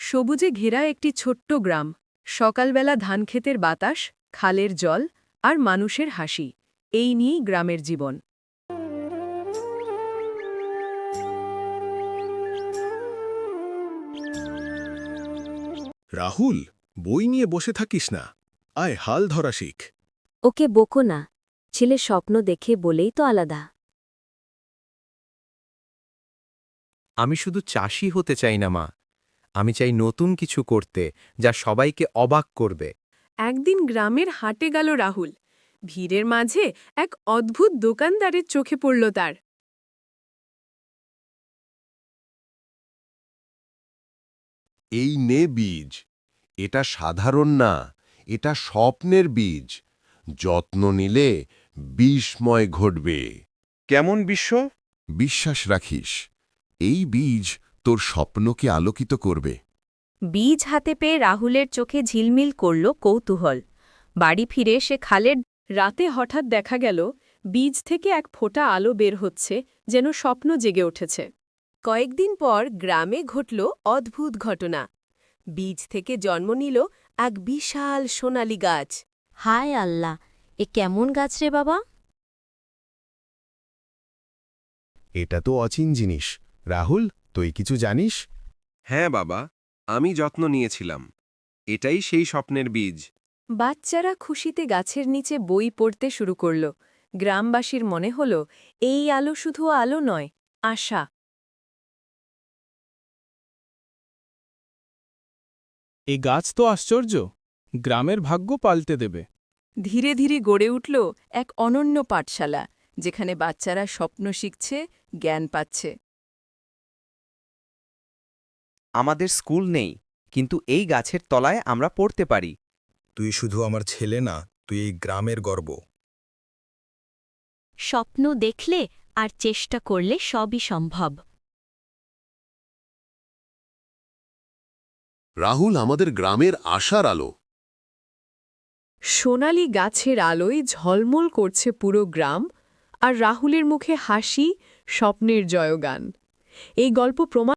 সবুজে ঘেরা একটি ছোট্ট গ্রাম। সকালবেলা ধানক্ষেতের বাতাস, খালের জল আর মানুষের হাসি, এই নিয়েই গ্রামের জীবন। রাহুল, বই নিয়ে বসে থাকিস না, আয় হাল ধরা শিখ। ওকে বকো না, ছেলে স্বপ্ন দেখে বলেই তো আলাদা। আমি শুধু চাষি হতে চাই না মা, আমি চাই নতুন কিছু করতে যা সবাইকে অবাক করবে। একদিন গ্রামের হাটে গেল রাহুল। ভিড়ের মাঝে এক অদ্ভুত দোকানদারের চোখে পড়ল তার। এই নে বীজ, এটা সাধারণ না, এটা স্বপ্নের বীজ। যত্ন নিলে বিস্ময় ঘটবে। কেমন বিশ্ব? বিশ্বাস রাখিস, এই বীজ তোর স্বপ্নকে আলোকিত করবে। বীজ হাতে পেয়ে রাহুলের চোখে ঝিলমিল করল কৌতূহল। বাড়ি ফিরে সে খালের রাতে হঠাৎ দেখা গেল বীজ থেকে এক ফোঁটা আলো বের হচ্ছে, যেন স্বপ্ন জেগে উঠেছে। কয়েকদিন পর গ্রামে ঘটল অদ্ভুত ঘটনা। বীজ থেকে জন্ম নিল এক বিশাল সোনালি গাছ। হায় আল্লাহ, এ কেমন গাছ রে বাবা? এটা তো অচিন জিনিস। রাহুল, তুই কিছু জানিস? হ্যাঁ বাবা, আমি যত্ন নিয়েছিলাম। এটাই সেই স্বপ্নের বীজ। বাচ্চারা খুশিতে গাছের নিচে বই পড়তে শুরু করল। গ্রামবাসীর মনে হল এই আলো শুধু আলো নয়, আশা। এই গাছ তো আশ্চর্য, গ্রামের ভাগ্য পাল্টে দেবে। ধীরে ধীরে গড়ে উঠল এক অনন্য পাঠশালা, যেখানে বাচ্চারা স্বপ্ন শিখছে, জ্ঞান পাচ্ছে। আমাদের স্কুল নেই, কিন্তু এই গাছের তলায় আমরা পড়তে পারি। তুই শুধু আমার ছেলে না, তুই এই গ্রামের গর্ব। স্বপ্ন দেখলে আর চেষ্টা করলে সবই সম্ভব। রাহুল আমাদের গ্রামের আশার আলো। সোনালি গাছের আলোয় ঝলমল করছে পুরো গ্রাম, আর রাহুলের মুখে হাসি, স্বপ্নের জয়গান। এই গল্প প্রমাণ